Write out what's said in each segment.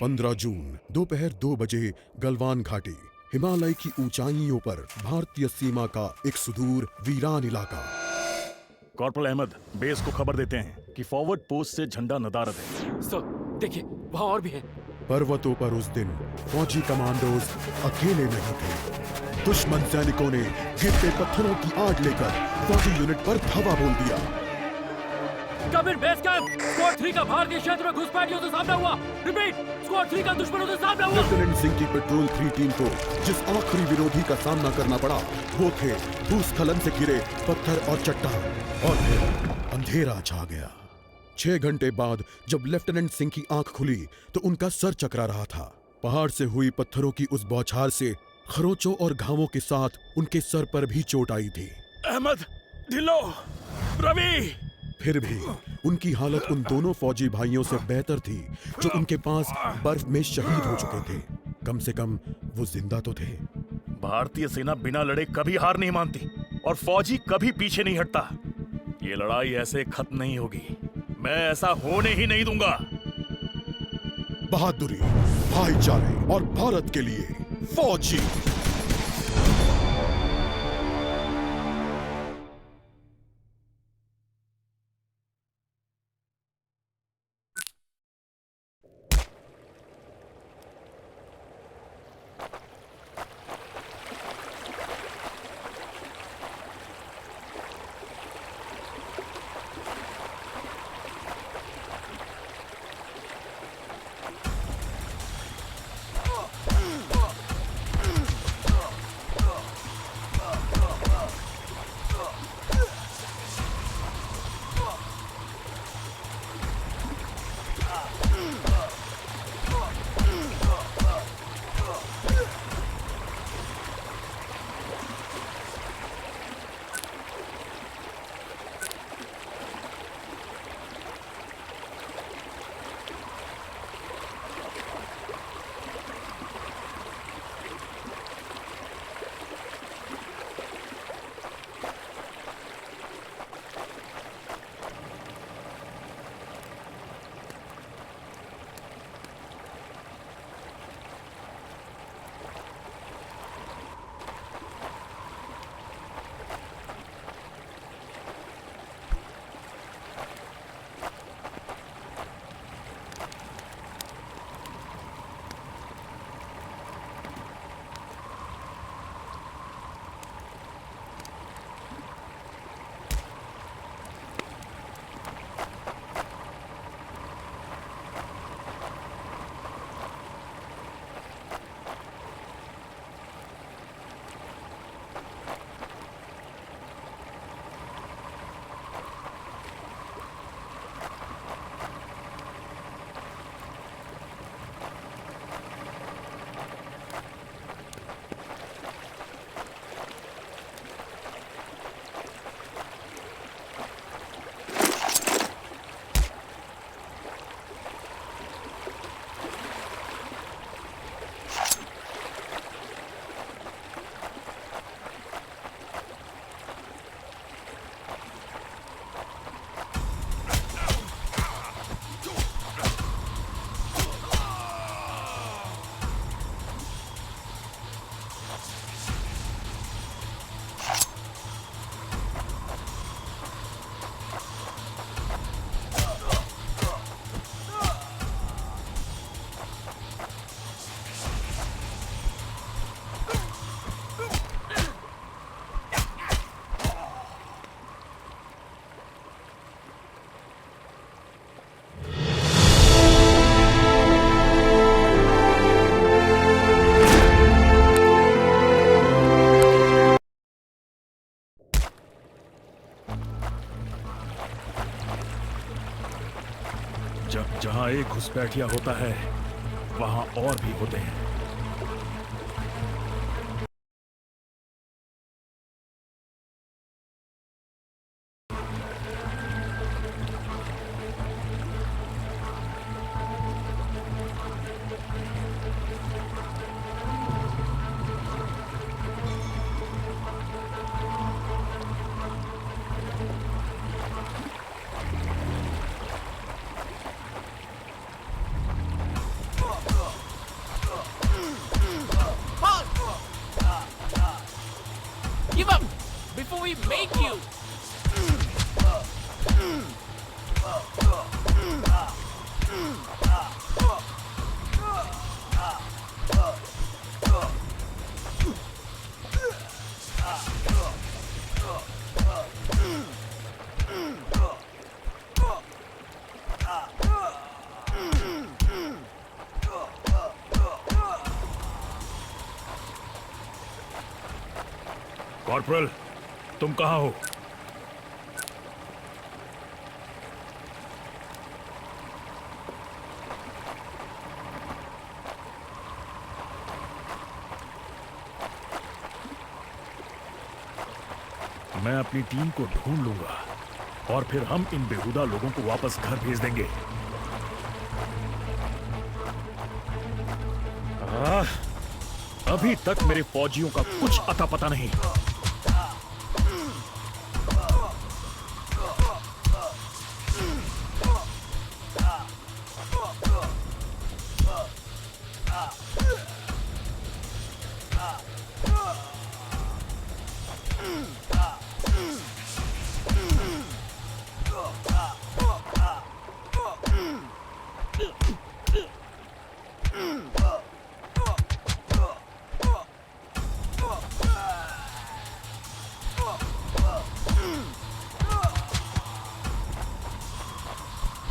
15 जून दोपहर 2 बजे गलवान घाटी, हिमालय की ऊंचाइयों पर भारतीय सीमा का एक सुदूर वीरान इलाका। कॉर्पोरल अहमद, बेस को खबर देते हैं कि फॉरवर्ड पोस्ट से झंडा नदारद है। सर देखिए, वहाँ और भी है। पर्वतों पर उस दिन फौजी कमांडोज अकेले नहीं थे। दुश्मन सैनिकों ने गिरते पत्थरों की आड़ लेकर फौजी यूनिट पर धावा बोल दिया। कमिंग बेस कैंप, स्क्वाड 3 का भारतीय क्षेत्र में घुसपैठियों से सामना हुआ। रिपीट, स्क्वाड 3 का दुश्मनों से सामना हुआ। लेफ्टिनेंट सिंह की पेट्रोल 3 टीम को जिस आखिरी विरोधी का सामना करना पड़ा वो थे भूस्खलन से घिरे पत्थर और चट्टान। और फिर अंधेरा छा गया। 6 घंटे बाद जब लेफ्टिनेंट सिंह की आंख खुली तो उनका सर चकरा रहा था। पहाड़ से हुई पत्थरों की उस बौछार से खरोचों और घावों के साथ उनके सर पर भी चोट आई थी। अहमद, ढिल्लो, रवि। फिर भी उनकी हालत उन दोनों फौजी भाइयों से बेहतर थी जो उनके पास बर्फ में शहीद हो चुके थे। कम से कम वो जिंदा तो थे। भारतीय सेना बिना लड़े कभी हार नहीं मानती और फौजी कभी पीछे नहीं हटता। ये लड़ाई ऐसे खत्म नहीं होगी। मैं ऐसा होने ही नहीं दूंगा। बहादुरी, भाईचारे और भारत के लिए फौजी। जहां एक घुसपैठिया होता है वहां और भी होते हैं। कॉर्पोरल, तुम कहाँ हो? मैं अपनी टीम को ढूंढ लूंगा और फिर हम इन बेहुदा लोगों को वापस घर भेज देंगे। अभी तक मेरे फौजियों का कुछ अता पता नहीं।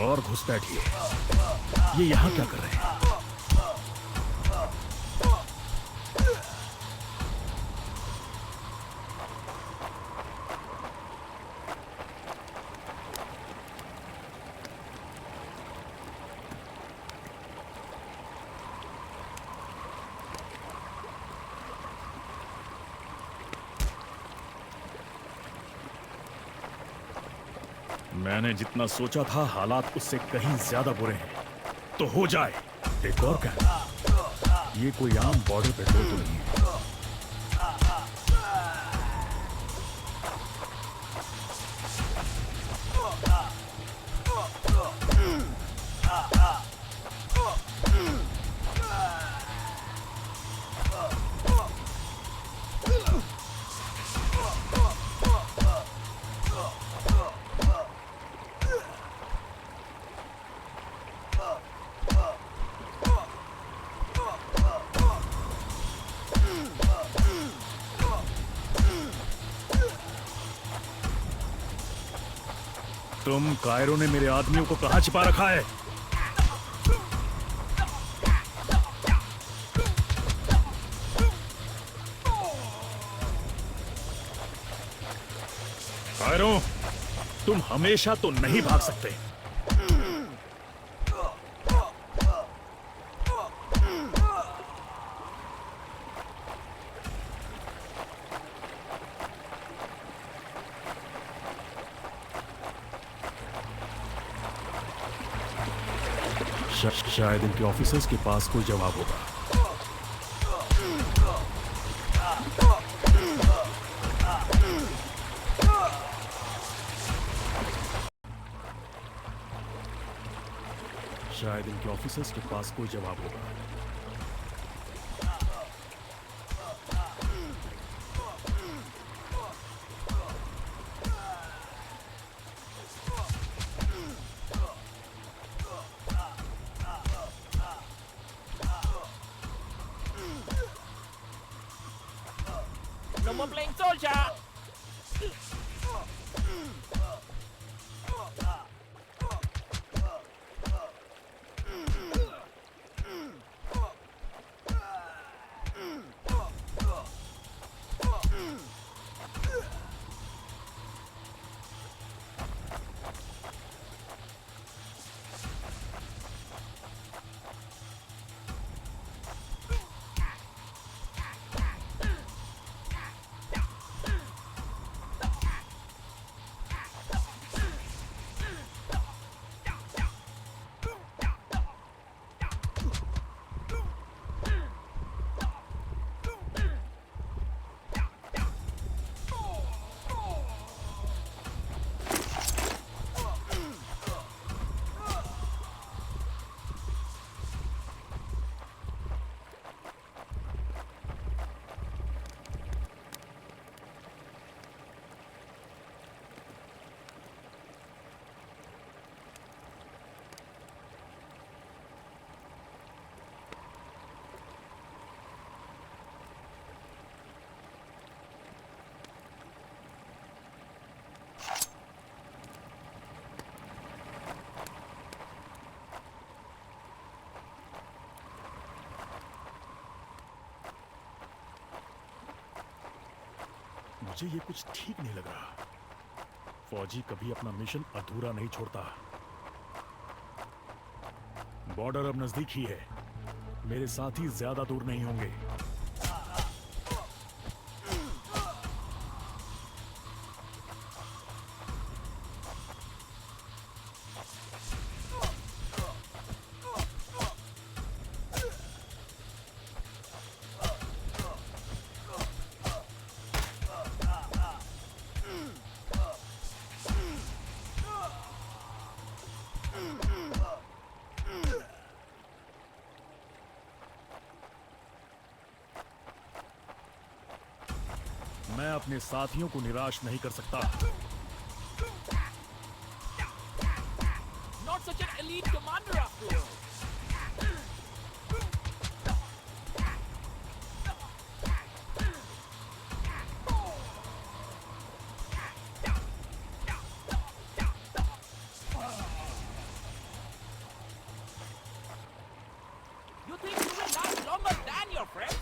और घुसपैठिए, ये यहां क्या कर रहे हैं? मैंने जितना सोचा था हालात उससे कहीं ज्यादा बुरे हैं। तो हो जाए। एक और क्या, ये कोई आम बॉर्डर पेट्रोल तो नहीं है। तुम कायरों ने मेरे आदमियों को कहां छिपा रखा है? कायरों, तुम हमेशा तो नहीं भाग सकते। शायद इनके ऑफिसर्स के पास कोई जवाब होगा। शायद इनके ऑफिसर्स के पास कोई जवाब होगा। No more playing soldier! मुझे ये कुछ ठीक नहीं लग रहा। फौजी कभी अपना मिशन अधूरा नहीं छोड़ता। बॉर्डर अब नजदीक ही है। मेरे साथी ज्यादा दूर नहीं होंगे। मैं अपने साथियों को निराश नहीं कर सकता। Not such an elite commander after all. You think you will last longer than your friends?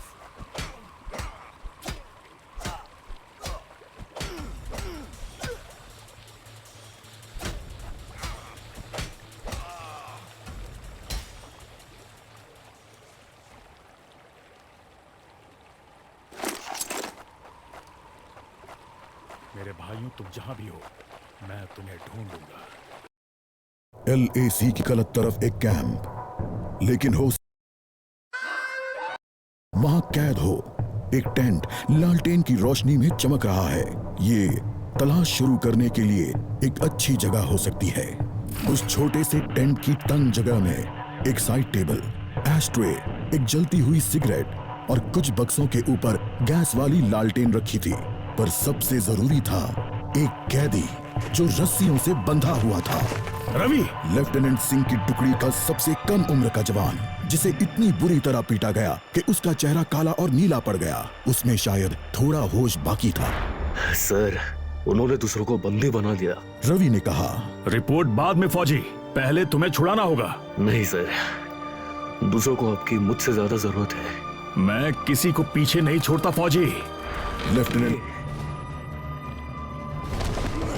मेरे भाइयों, तुम जहां भी हो, मैं तुम्हें ढूंढ लूंगा। LAC की गलत तरफ एक कैंप, लेकिन हो वहां कैद हो एक टेंट लालटेन की रोशनी में चमक रहा है। ये तलाश शुरू करने के लिए एक अच्छी जगह हो सकती है। उस छोटे से टेंट की तंग जगह में एक साइड टेबल, एस्ट्रे, एक जलती हुई सिगरेट और कुछ बक्सों के ऊपर गैस वाली लालटेन रखी थी। पर सबसे जरूरी था एक कैदी जो रस्सियों से बंधा हुआ था। रवि! लेफ्टिनेंट सिंह की टुकड़ी का सबसे कम उम्र का जवान, जिसे इतनी बुरी तरह पीटा गया कि उसका चेहरा काला और नीला पड़ गया। उसमें शायद थोड़ा होश बाकी था। सर, उन्होंने दूसरों को बंदी बना दिया। रवि ने कहा। रिपोर्ट बाद में फौजी, पहले तुम्हें छुड़ाना होगा। नहीं सर, दूसरों को आपकी मुझसे ज्यादा जरूरत है। मैं किसी को पीछे नहीं छोड़ता फौजी। लेफ्टिनेंट,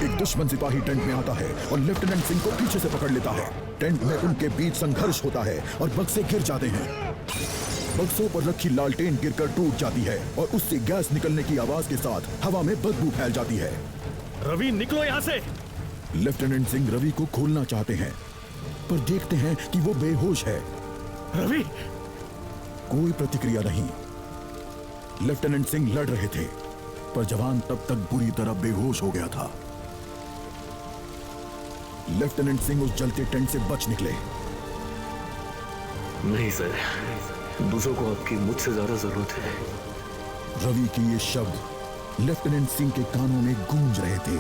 एक दुश्मन सिपाही टेंट में आता है और लेफ्टिनेंट सिंह को पीछे से पकड़ लेता है। टेंट में उनके बीच संघर्ष होता है और बक्से गिर जाते हैं। बक्सों पर रखी लालटेन गिरकर टूट जाती है और उससे गैस निकलने की आवाज के साथ हवा में बदबू फैल जाती है। रवि, निकलो यहाँ से। लेफ्टिनेंट सिंह रवि को खोलना चाहते हैं, पर देखते हैं कि वो बेहोश है। रवि! कोई प्रतिक्रिया नहीं। लेफ्टिनेंट सिंह लड़ रहे थे, पर जवान तब तक बुरी तरह बेहोश हो गया था। लेफ्टिनेंट सिंह उस जलते टेंट से बच निकले। नहीं सर, दूसरों को आपकी मुझसे ज्यादा जरूरत है। रवि के ये शब्द लेफ्टिनेंट सिंह के कानों में गूंज रहे थे।